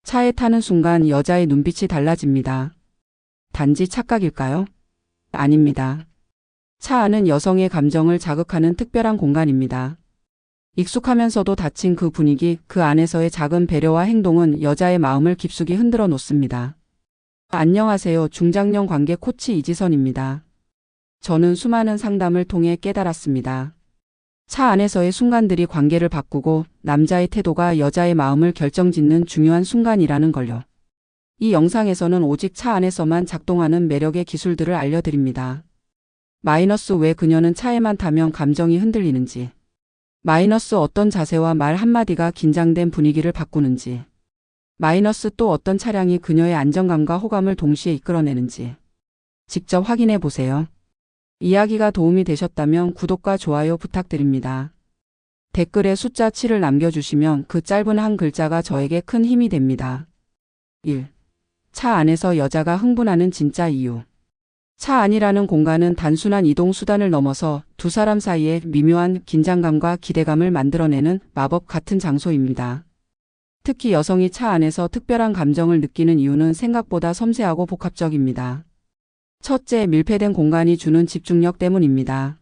차에 타는 순간 여자의 눈빛이 달라집니다. 단지 착각일까요? 아닙니다. 차 안은 여성의 감정을 자극하는 특별한 공간입니다. 익숙하면서도 닫힌 그 분위기, 그 안에서의 작은 배려와 행동은 여자의 마음을 깊숙이 흔들어 놓습니다. 안녕하세요. 중장년 관계 코치 이지선입니다. 저는 수많은 상담을 통해 깨달았습니다. 차 안에서의 순간들이 관계를 바꾸고 남자의 태도가 여자의 마음을 결정짓는 중요한 순간이라는 걸요. 이 영상에서는 오직 차 안에서만 작동하는 매력의 기술들을 알려드립니다. 마이너스 왜 그녀는 차에만 타면 감정이 흔들리는지. 마이너스 어떤 자세와 말 한마디가 긴장된 분위기를 바꾸는지. 마이너스 또 어떤 차량이 그녀의 안정감과 호감을 동시에 이끌어내는지. 직접 확인해 보세요. 이야기가 도움이 되셨다면 구독과 좋아요 부탁드립니다. 댓글에 숫자 7을 남겨주시면 그 짧은 한 글자가 저에게 큰 힘이 됩니다. 1. 차 안에서 여자가 흥분하는 진짜 이유. 차 안이라는 공간은 단순한 이동 수단을 넘어서 두 사람 사이에 미묘한 긴장감과 기대감을 만들어내는 마법 같은 장소입니다. 특히 여성이 차 안에서 특별한 감정을 느끼는 이유는 생각보다 섬세하고 복합적입니다. 첫째, 밀폐된 공간이 주는 집중력 때문입니다.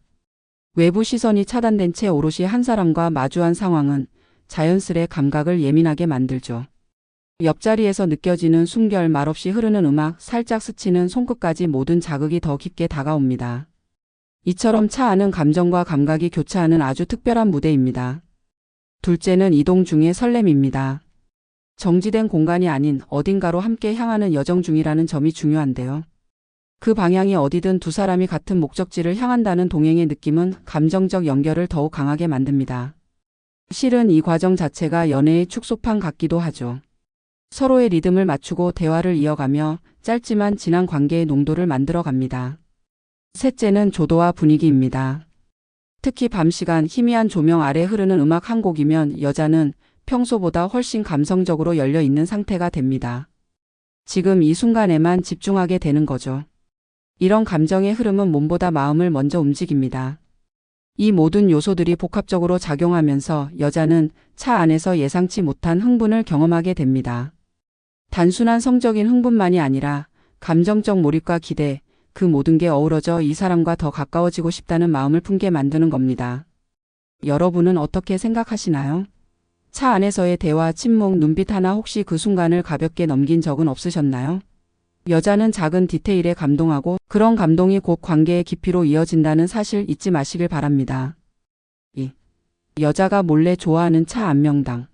외부 시선이 차단된 채 오롯이 한 사람과 마주한 상황은 자연스레 감각을 예민하게 만들죠. 옆자리에서 느껴지는 숨결, 말없이 흐르는 음악, 살짝 스치는 손끝까지 모든 자극이 더 깊게 다가옵니다. 이처럼 차 안은 감정과 감각이 교차하는 아주 특별한 무대입니다. 둘째는 이동 중의 설렘입니다. 정지된 공간이 아닌 어딘가로 함께 향하는 여정 중이라는 점이 중요한데요. 그 방향이 어디든 두 사람이 같은 목적지를 향한다는 동행의 느낌은 감정적 연결을 더욱 강하게 만듭니다. 실은 이 과정 자체가 연애의 축소판 같기도 하죠. 서로의 리듬을 맞추고 대화를 이어가며 짧지만 진한 관계의 농도를 만들어 갑니다. 셋째는 조도와 분위기입니다. 특히 밤 시간 희미한 조명 아래 흐르는 음악 한 곡이면 여자는 평소보다 훨씬 감성적으로 열려 있는 상태가 됩니다. 지금 이 순간에만 집중하게 되는 거죠. 이런 감정의 흐름은 몸보다 마음을 먼저 움직입니다. 이 모든 요소들이 복합적으로 작용하면서 여자는 차 안에서 예상치 못한 흥분을 경험하게 됩니다. 단순한 성적인 흥분만이 아니라 감정적 몰입과 기대, 그 모든 게 어우러져 이 사람과 더 가까워지고 싶다는 마음을 품게 만드는 겁니다. 여러분은 어떻게 생각하시나요? 차 안에서의 대화, 침묵, 눈빛 하나 혹시 그 순간을 가볍게 넘긴 적은 없으셨나요? 여자는 작은 디테일에 감동하고 그런 감동이 곧 관계의 깊이로 이어진다는 사실 잊지 마시길 바랍니다. 2. 여자가 몰래 좋아하는 차 안 명당.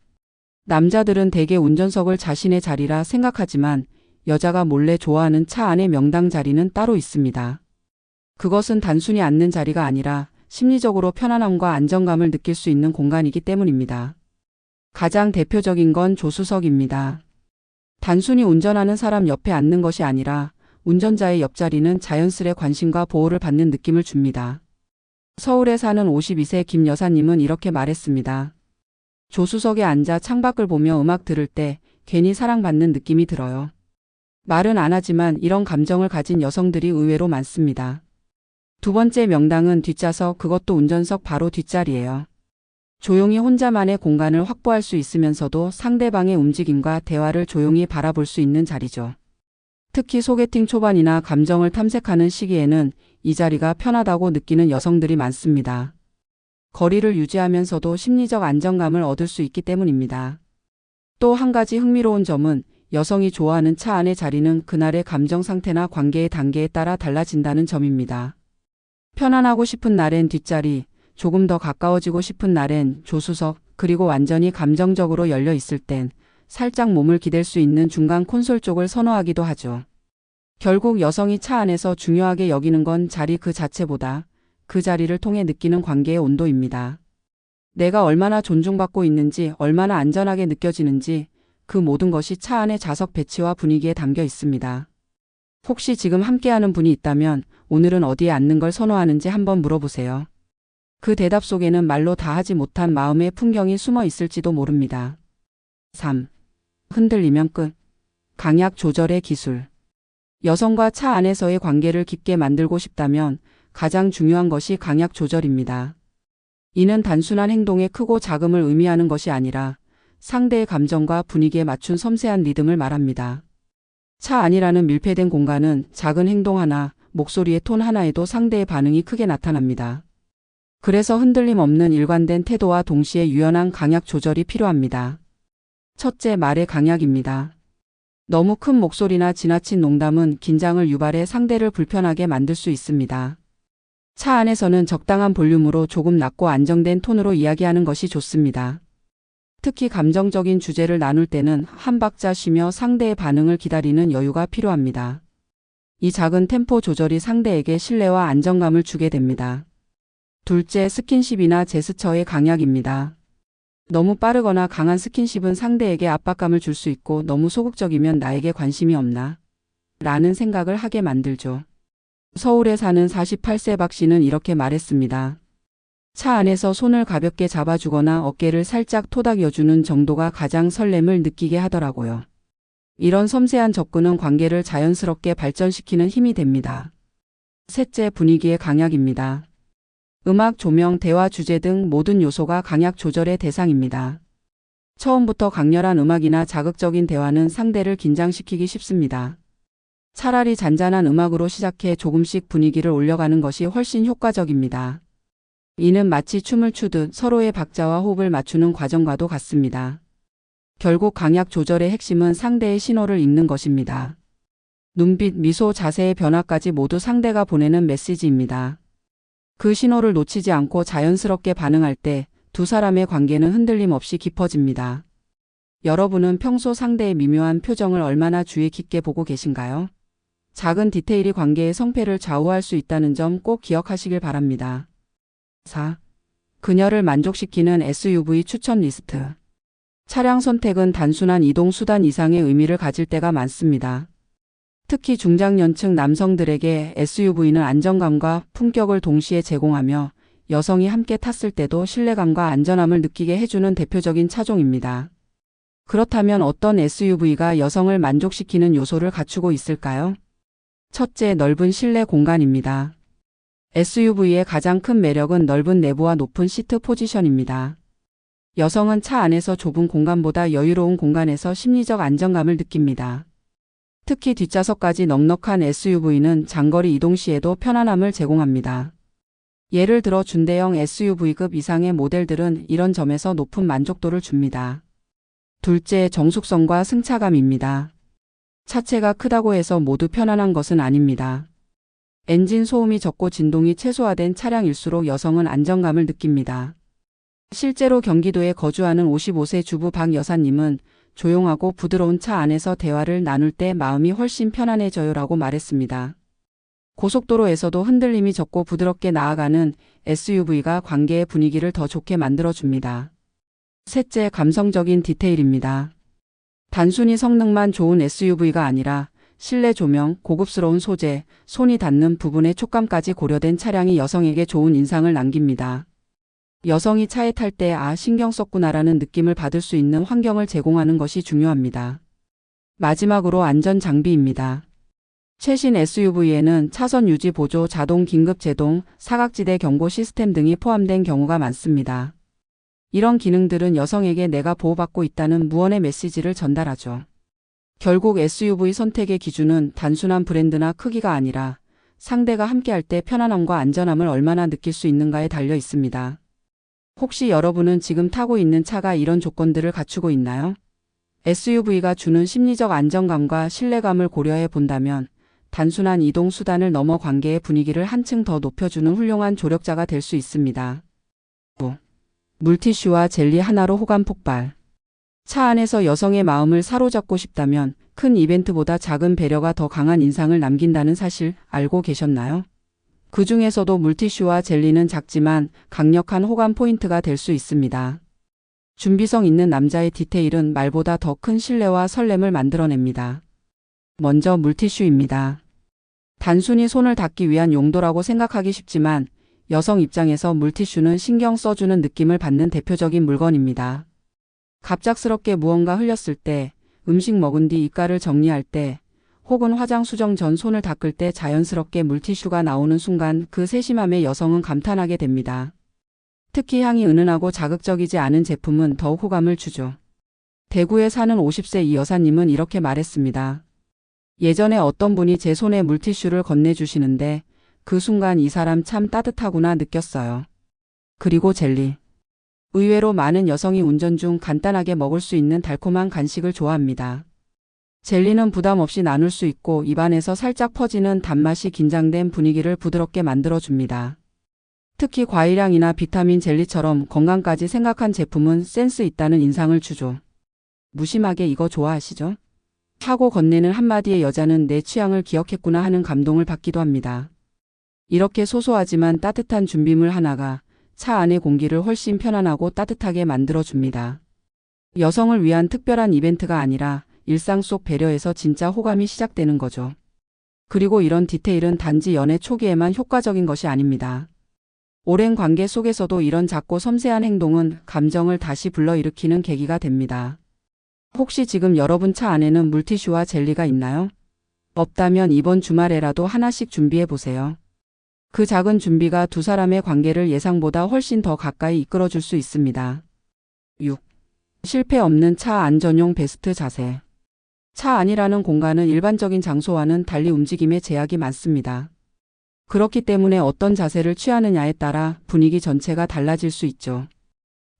남자들은 대개 운전석을 자신의 자리라 생각하지만 여자가 몰래 좋아하는 차 안의 명당 자리는 따로 있습니다. 그것은 단순히 앉는 자리가 아니라 심리적으로 편안함과 안정감을 느낄 수 있는 공간이기 때문입니다. 가장 대표적인 건 조수석입니다. 단순히 운전하는 사람 옆에 앉는 것이 아니라 운전자의 옆자리는 자연스레 관심과 보호를 받는 느낌을 줍니다. 서울에 사는 52세 김 여사님은 이렇게 말했습니다. 조수석에 앉아 창밖을 보며 음악 들을 때 괜히 사랑받는 느낌이 들어요. 말은 안 하지만 이런 감정을 가진 여성들이 의외로 많습니다. 두 번째 명당은 뒷좌석, 그것도 운전석 바로 뒷자리예요. 조용히 혼자만의 공간을 확보할 수 있으면서도 상대방의 움직임과 대화를 조용히 바라볼 수 있는 자리죠. 특히 소개팅 초반이나 감정을 탐색하는 시기에는 이 자리가 편하다고 느끼는 여성들이 많습니다. 거리를 유지하면서도 심리적 안정감을 얻을 수 있기 때문입니다. 또 한 가지 흥미로운 점은 여성이 좋아하는 차 안의 자리는 그날의 감정 상태나 관계의 단계에 따라 달라진다는 점입니다. 편안하고 싶은 날엔 뒷자리, 조금 더 가까워지고 싶은 날엔 조수석, 그리고 완전히 감정적으로 열려 있을 땐 살짝 몸을 기댈 수 있는 중간 콘솔 쪽을 선호하기도 하죠. 결국 여성이 차 안에서 중요하게 여기는 건 자리 그 자체보다 그 자리를 통해 느끼는 관계의 온도입니다. 내가 얼마나 존중받고 있는지, 얼마나 안전하게 느껴지는지 그 모든 것이 차 안의 좌석 배치와 분위기에 담겨 있습니다. 혹시 지금 함께하는 분이 있다면 오늘은 어디에 앉는 걸 선호하는지 한번 물어보세요. 그 대답 속에는 말로 다 하지 못한 마음의 풍경이 숨어 있을지도 모릅니다. 3. 흔들리면 끝. 강약 조절의 기술. 여성과 차 안에서의 관계를 깊게 만들고 싶다면 가장 중요한 것이 강약 조절입니다. 이는 단순한 행동의 크고 작음을 의미하는 것이 아니라 상대의 감정과 분위기에 맞춘 섬세한 리듬을 말합니다. 차 안이라는 밀폐된 공간은 작은 행동 하나, 목소리의 톤 하나에도 상대의 반응이 크게 나타납니다. 그래서 흔들림 없는 일관된 태도와 동시에 유연한 강약 조절이 필요합니다. 첫째, 말의 강약입니다. 너무 큰 목소리나 지나친 농담은 긴장을 유발해 상대를 불편하게 만들 수 있습니다. 차 안에서는 적당한 볼륨으로 조금 낮고 안정된 톤으로 이야기하는 것이 좋습니다. 특히 감정적인 주제를 나눌 때는 한 박자 쉬며 상대의 반응을 기다리는 여유가 필요합니다. 이 작은 템포 조절이 상대에게 신뢰와 안정감을 주게 됩니다. 둘째, 스킨십이나 제스처의 강약입니다. 너무 빠르거나 강한 스킨십은 상대에게 압박감을 줄 수 있고 너무 소극적이면 나에게 관심이 없나? 라는 생각을 하게 만들죠. 서울에 사는 48세 박 씨는 이렇게 말했습니다. 차 안에서 손을 가볍게 잡아주거나 어깨를 살짝 토닥여주는 정도가 가장 설렘을 느끼게 하더라고요. 이런 섬세한 접근은 관계를 자연스럽게 발전시키는 힘이 됩니다. 셋째, 분위기의 강약입니다. 음악, 조명, 대화 주제 등 모든 요소가 강약 조절의 대상입니다. 처음부터 강렬한 음악이나 자극적인 대화는 상대를 긴장시키기 쉽습니다. 차라리 잔잔한 음악으로 시작해 조금씩 분위기를 올려가는 것이 훨씬 효과적입니다. 이는 마치 춤을 추듯 서로의 박자와 호흡을 맞추는 과정과도 같습니다. 결국 강약 조절의 핵심은 상대의 신호를 읽는 것입니다. 눈빛, 미소, 자세의 변화까지 모두 상대가 보내는 메시지입니다. 그 신호를 놓치지 않고 자연스럽게 반응할 때 두 사람의 관계는 흔들림 없이 깊어집니다. 여러분은 평소 상대의 미묘한 표정을 얼마나 주의 깊게 보고 계신가요? 작은 디테일이 관계의 성패를 좌우할 수 있다는 점 꼭 기억하시길 바랍니다. 4. 그녀를 만족시키는 SUV 추천 리스트. 차량 선택은 단순한 이동 수단 이상의 의미를 가질 때가 많습니다. 특히 중장년층 남성들에게 SUV는 안정감과 품격을 동시에 제공하며 여성이 함께 탔을 때도 신뢰감과 안전함을 느끼게 해주는 대표적인 차종입니다. 그렇다면 어떤 SUV가 여성을 만족시키는 요소를 갖추고 있을까요? 첫째, 넓은 실내 공간입니다. SUV의 가장 큰 매력은 넓은 내부와 높은 시트 포지션입니다. 여성은 차 안에서 좁은 공간보다 여유로운 공간에서 심리적 안정감을 느낍니다. 특히 뒷좌석까지 넉넉한 SUV는 장거리 이동 시에도 편안함을 제공합니다. 예를 들어 준대형 SUV급 이상의 모델들은 이런 점에서 높은 만족도를 줍니다. 둘째, 정숙성과 승차감입니다. 차체가 크다고 해서 모두 편안한 것은 아닙니다. 엔진 소음이 적고 진동이 최소화된 차량일수록 여성은 안정감을 느낍니다. 실제로 경기도에 거주하는 55세 주부 박 여사님은 조용하고 부드러운 차 안에서 대화를 나눌 때 마음이 훨씬 편안해져요라고 말했습니다. 고속도로에서도 흔들림이 적고 부드럽게 나아가는 SUV가 관계의 분위기를 더 좋게 만들어줍니다. 셋째, 감성적인 디테일입니다. 단순히 성능만 좋은 SUV가 아니라 실내 조명, 고급스러운 소재, 손이 닿는 부분의 촉감까지 고려된 차량이 여성에게 좋은 인상을 남깁니다. 여성이 차에 탈 때 신경 썼구나라는 느낌을 받을 수 있는 환경을 제공하는 것이 중요합니다. 마지막으로 안전 장비입니다. 최신 SUV에는 차선 유지 보조, 자동 긴급 제동, 사각지대 경고 시스템 등이 포함된 경우가 많습니다. 이런 기능들은 여성에게 내가 보호받고 있다는 무언의 메시지를 전달하죠. 결국 SUV 선택의 기준은 단순한 브랜드나 크기가 아니라 상대가 함께할 때 편안함과 안전함을 얼마나 느낄 수 있는가에 달려 있습니다. 혹시 여러분은 지금 타고 있는 차가 이런 조건들을 갖추고 있나요? SUV가 주는 심리적 안정감과 신뢰감을 고려해 본다면 단순한 이동 수단을 넘어 관계의 분위기를 한층 더 높여주는 훌륭한 조력자가 될 수 있습니다. 물티슈와 젤리 하나로 호감 폭발. 차 안에서 여성의 마음을 사로잡고 싶다면 큰 이벤트보다 작은 배려가 더 강한 인상을 남긴다는 사실 알고 계셨나요? 그 중에서도 물티슈와 젤리는 작지만 강력한 호감 포인트가 될 수 있습니다. 준비성 있는 남자의 디테일은 말보다 더 큰 신뢰와 설렘을 만들어냅니다. 먼저 물티슈입니다. 단순히 손을 닦기 위한 용도라고 생각하기 쉽지만 여성 입장에서 물티슈는 신경 써주는 느낌을 받는 대표적인 물건입니다. 갑작스럽게 무언가 흘렸을 때, 음식 먹은 뒤 입가를 정리할 때, 혹은 화장 수정 전 손을 닦을 때 자연스럽게 물티슈가 나오는 순간 그 세심함에 여성은 감탄하게 됩니다. 특히 향이 은은하고 자극적이지 않은 제품은 더욱 호감을 주죠. 대구에 사는 50세 이 여사님은 이렇게 말했습니다. 예전에 어떤 분이 제 손에 물티슈를 건네주시는데 그 순간 이 사람 참 따뜻하구나 느꼈어요. 그리고 젤리. 의외로 많은 여성이 운전 중 간단하게 먹을 수 있는 달콤한 간식을 좋아합니다. 젤리는 부담 없이 나눌 수 있고 입안에서 살짝 퍼지는 단맛이 긴장된 분위기를 부드럽게 만들어줍니다. 특히 과일향이나 비타민 젤리처럼 건강까지 생각한 제품은 센스 있다는 인상을 주죠. 무심하게 이거 좋아하시죠? 하고 건네는 한마디의 여자는 내 취향을 기억했구나 하는 감동을 받기도 합니다. 이렇게 소소하지만 따뜻한 준비물 하나가 차 안의 공기를 훨씬 편안하고 따뜻하게 만들어줍니다. 여성을 위한 특별한 이벤트가 아니라 일상 속 배려에서 진짜 호감이 시작되는 거죠. 그리고 이런 디테일은 단지 연애 초기에만 효과적인 것이 아닙니다. 오랜 관계 속에서도 이런 작고 섬세한 행동은 감정을 다시 불러일으키는 계기가 됩니다. 혹시 지금 여러분 차 안에는 물티슈와 젤리가 있나요? 없다면 이번 주말에라도 하나씩 준비해 보세요. 그 작은 준비가 두 사람의 관계를 예상보다 훨씬 더 가까이 이끌어줄 수 있습니다. 6. 실패 없는 차 안 전용 베스트 자세. 차 안이라는 공간은 일반적인 장소와는 달리 움직임에 제약이 많습니다. 그렇기 때문에 어떤 자세를 취하느냐에 따라 분위기 전체가 달라질 수 있죠.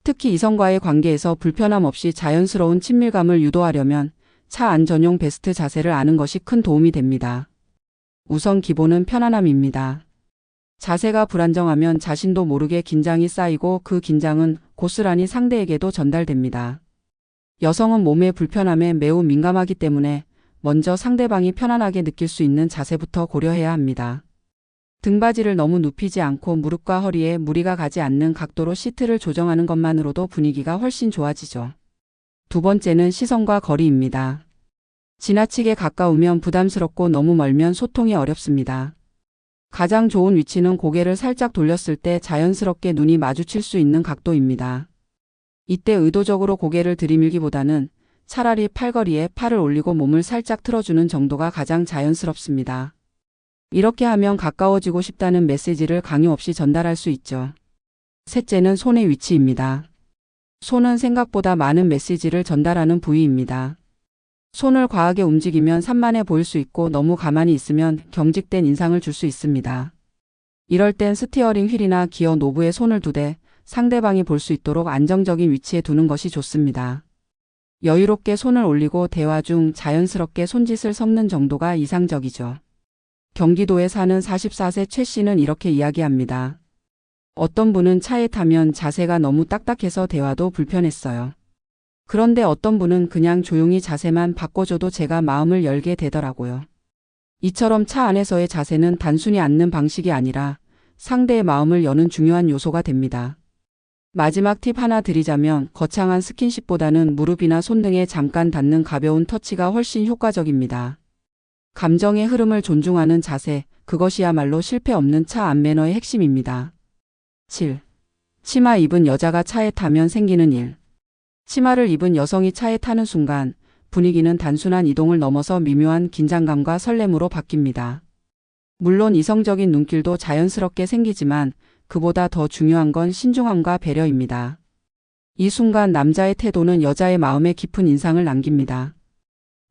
특히 이성과의 관계에서 불편함 없이 자연스러운 친밀감을 유도하려면 차 안 전용 베스트 자세를 아는 것이 큰 도움이 됩니다. 우선 기본은 편안함입니다. 자세가 불안정하면 자신도 모르게 긴장이 쌓이고 그 긴장은 고스란히 상대에게도 전달됩니다. 여성은 몸의 불편함에 매우 민감하기 때문에 먼저 상대방이 편안하게 느낄 수 있는 자세부터 고려해야 합니다. 등받이를 너무 눕히지 않고 무릎과 허리에 무리가 가지 않는 각도로 시트를 조정하는 것만으로도 분위기가 훨씬 좋아지죠. 두 번째는 시선과 거리입니다. 지나치게 가까우면 부담스럽고 너무 멀면 소통이 어렵습니다. 가장 좋은 위치는 고개를 살짝 돌렸을 때 자연스럽게 눈이 마주칠 수 있는 각도입니다. 이때 의도적으로 고개를 들이밀기보다는 차라리 팔걸이에 팔을 올리고 몸을 살짝 틀어주는 정도가 가장 자연스럽습니다. 이렇게 하면 가까워지고 싶다는 메시지를 강요 없이 전달할 수 있죠. 셋째는 손의 위치입니다. 손은 생각보다 많은 메시지를 전달하는 부위입니다. 손을 과하게 움직이면 산만해 보일 수 있고 너무 가만히 있으면 경직된 인상을 줄 수 있습니다. 이럴 땐 스티어링 휠이나 기어 노브에 손을 두되 상대방이 볼 수 있도록 안정적인 위치에 두는 것이 좋습니다. 여유롭게 손을 올리고 대화 중 자연스럽게 손짓을 섞는 정도가 이상적이죠. 경기도에 사는 44세 최 씨는 이렇게 이야기합니다. 어떤 분은 차에 타면 자세가 너무 딱딱해서 대화도 불편했어요. 그런데 어떤 분은 그냥 조용히 자세만 바꿔줘도 제가 마음을 열게 되더라고요. 이처럼 차 안에서의 자세는 단순히 앉는 방식이 아니라 상대의 마음을 여는 중요한 요소가 됩니다. 마지막 팁 하나 드리자면 거창한 스킨십보다는 무릎이나 손등에 잠깐 닿는 가벼운 터치가 훨씬 효과적입니다. 감정의 흐름을 존중하는 자세, 그것이야말로 실패 없는 차 안 매너의 핵심입니다. 7. 치마 입은 여자가 차에 타면 생기는 일. 치마를 입은 여성이 차에 타는 순간 분위기는 단순한 이동을 넘어서 미묘한 긴장감과 설렘으로 바뀝니다. 물론 이성적인 눈길도 자연스럽게 생기지만 그보다 더 중요한 건 신중함과 배려입니다. 이 순간 남자의 태도는 여자의 마음에 깊은 인상을 남깁니다.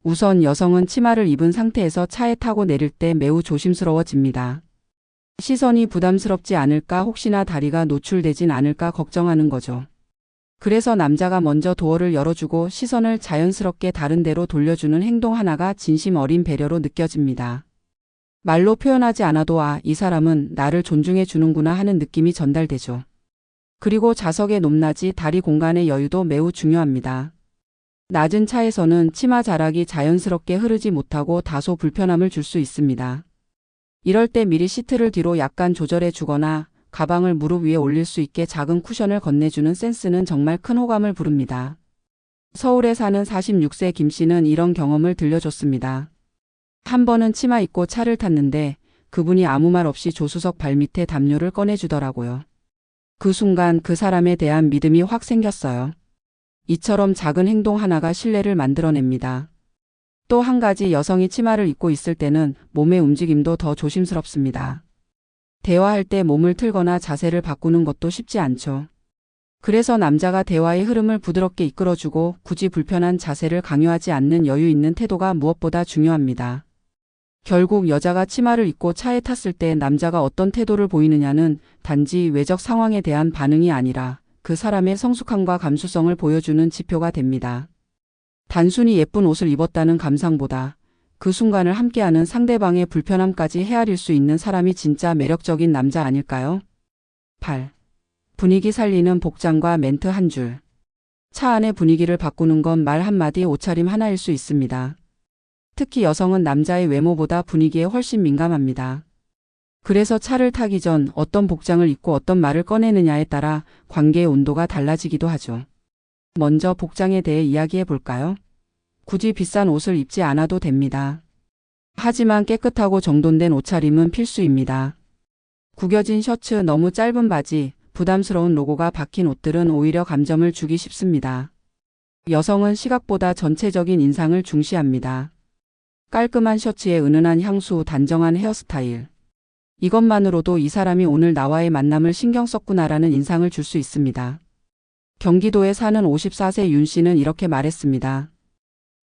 우선 여성은 치마를 입은 상태에서 차에 타고 내릴 때 매우 조심스러워집니다. 시선이 부담스럽지 않을까, 혹시나 다리가 노출되진 않을까 걱정하는 거죠. 그래서 남자가 먼저 도어를 열어주고 시선을 자연스럽게 다른 데로 돌려주는 행동 하나가 진심 어린 배려로 느껴집니다. 말로 표현하지 않아도 이 사람은 나를 존중해 주는구나 하는 느낌이 전달되죠. 그리고 좌석의 높낮이, 다리 공간의 여유도 매우 중요합니다. 낮은 차에서는 치마 자락이 자연스럽게 흐르지 못하고 다소 불편함을 줄 수 있습니다. 이럴 때 미리 시트를 뒤로 약간 조절해 주거나 가방을 무릎 위에 올릴 수 있게 작은 쿠션을 건네주는 센스는 정말 큰 호감을 부릅니다. 서울에 사는 46세 김 씨는 이런 경험을 들려줬습니다. 한 번은 치마 입고 차를 탔는데 그분이 아무 말 없이 조수석 발밑에 담요를 꺼내주더라고요. 그 순간 그 사람에 대한 믿음이 확 생겼어요. 이처럼 작은 행동 하나가 신뢰를 만들어냅니다. 또 한 가지, 여성이 치마를 입고 있을 때는 몸의 움직임도 더 조심스럽습니다. 대화할 때 몸을 틀거나 자세를 바꾸는 것도 쉽지 않죠. 그래서 남자가 대화의 흐름을 부드럽게 이끌어주고 굳이 불편한 자세를 강요하지 않는 여유 있는 태도가 무엇보다 중요합니다. 결국 여자가 치마를 입고 차에 탔을 때 남자가 어떤 태도를 보이느냐는 단지 외적 상황에 대한 반응이 아니라 그 사람의 성숙함과 감수성을 보여주는 지표가 됩니다. 단순히 예쁜 옷을 입었다는 감상보다 그 순간을 함께하는 상대방의 불편함까지 헤아릴 수 있는 사람이 진짜 매력적인 남자 아닐까요? 8. 분위기 살리는 복장과 멘트 한 줄. 차 안의 분위기를 바꾸는 건 말 한마디 옷차림 하나일 수 있습니다. 특히 여성은 남자의 외모보다 분위기에 훨씬 민감합니다. 그래서 차를 타기 전 어떤 복장을 입고 어떤 말을 꺼내느냐에 따라 관계의 온도가 달라지기도 하죠. 먼저 복장에 대해 이야기해 볼까요? 굳이 비싼 옷을 입지 않아도 됩니다. 하지만 깨끗하고 정돈된 옷차림은 필수입니다. 구겨진 셔츠, 너무 짧은 바지, 부담스러운 로고가 박힌 옷들은 오히려 감점을 주기 쉽습니다. 여성은 시각보다 전체적인 인상을 중시합니다. 깔끔한 셔츠에 은은한 향수, 단정한 헤어스타일. 이것만으로도 이 사람이 오늘 나와의 만남을 신경 썼구나라는 인상을 줄 수 있습니다. 경기도에 사는 54세 윤 씨는 이렇게 말했습니다.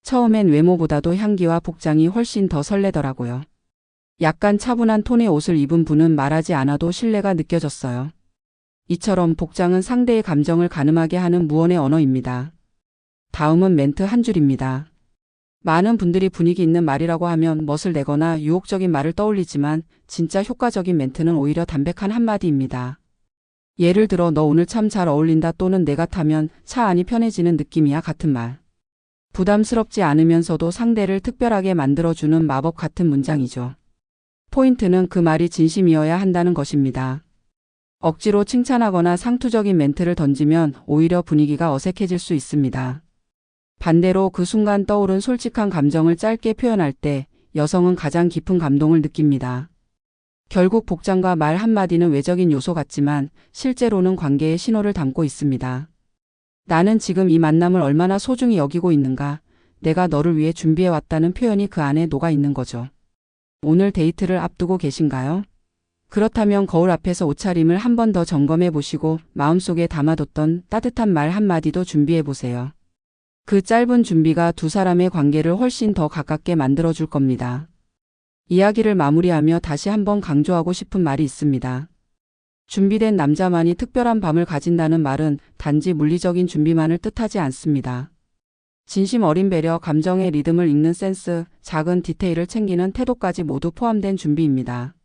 처음엔 외모보다도 향기와 복장이 훨씬 더 설레더라고요. 약간 차분한 톤의 옷을 입은 분은 말하지 않아도 신뢰가 느껴졌어요. 이처럼 복장은 상대의 감정을 가늠하게 하는 무언의 언어입니다. 다음은 멘트 한 줄입니다. 많은 분들이 분위기 있는 말이라고 하면 멋을 내거나 유혹적인 말을 떠올리지만 진짜 효과적인 멘트는 오히려 담백한 한마디입니다. 예를 들어 너 오늘 참 잘 어울린다 또는 내가 타면 차 안이 편해지는 느낌이야 같은 말. 부담스럽지 않으면서도 상대를 특별하게 만들어주는 마법 같은 문장이죠. 포인트는 그 말이 진심이어야 한다는 것입니다. 억지로 칭찬하거나 상투적인 멘트를 던지면 오히려 분위기가 어색해질 수 있습니다. 반대로 그 순간 떠오른 솔직한 감정을 짧게 표현할 때 여성은 가장 깊은 감동을 느낍니다. 결국 복장과 말 한마디는 외적인 요소 같지만 실제로는 관계의 신호를 담고 있습니다. 나는 지금 이 만남을 얼마나 소중히 여기고 있는가, 내가 너를 위해 준비해왔다는 표현이 그 안에 녹아 있는 거죠. 오늘 데이트를 앞두고 계신가요? 그렇다면 거울 앞에서 옷차림을 한 번 더 점검해 보시고 마음속에 담아뒀던 따뜻한 말 한마디도 준비해 보세요. 그 짧은 준비가 두 사람의 관계를 훨씬 더 가깝게 만들어줄 겁니다. 이야기를 마무리하며 다시 한번 강조하고 싶은 말이 있습니다. 준비된 남자만이 특별한 밤을 가진다는 말은 단지 물리적인 준비만을 뜻하지 않습니다. 진심 어린 배려, 감정의 리듬을 읽는 센스, 작은 디테일을 챙기는 태도까지 모두 포함된 준비입니다.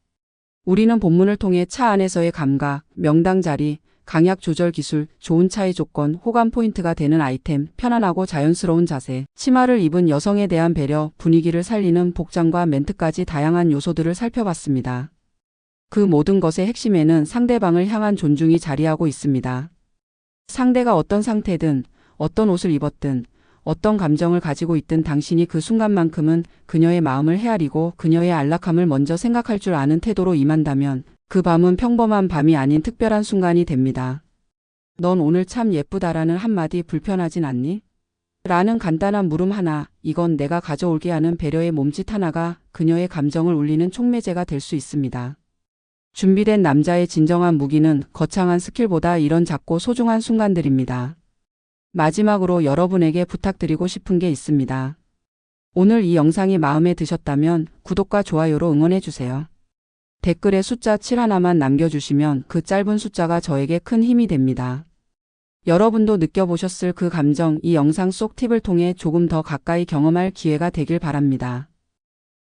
우리는 본문을 통해 차 안에서의 감각, 명당 자리, 강약 조절 기술, 좋은 차의 조건, 호감 포인트가 되는 아이템, 편안하고 자연스러운 자세, 치마를 입은 여성에 대한 배려, 분위기를 살리는 복장과 멘트까지 다양한 요소들을 살펴봤습니다. 그 모든 것의 핵심에는 상대방을 향한 존중이 자리하고 있습니다. 상대가 어떤 상태든, 어떤 옷을 입었든, 어떤 감정을 가지고 있든 당신이 그 순간만큼은 그녀의 마음을 헤아리고 그녀의 안락함을 먼저 생각할 줄 아는 태도로 임한다면 그 밤은 평범한 밤이 아닌 특별한 순간이 됩니다. 넌 오늘 참 예쁘다라는 한마디 불편하진 않니? 라는 간단한 물음 하나, 이건 내가 가져올게 하는 배려의 몸짓 하나가 그녀의 감정을 울리는 촉매제가 될 수 있습니다. 준비된 남자의 진정한 무기는 거창한 스킬보다 이런 작고 소중한 순간들입니다. 마지막으로 여러분에게 부탁드리고 싶은 게 있습니다. 오늘 이 영상이 마음에 드셨다면 구독과 좋아요로 응원해주세요. 댓글에 숫자 7 하나만 남겨주시면 그 짧은 숫자가 저에게 큰 힘이 됩니다. 여러분도 느껴보셨을 그 감정, 이 영상 속 팁을 통해 조금 더 가까이 경험할 기회가 되길 바랍니다.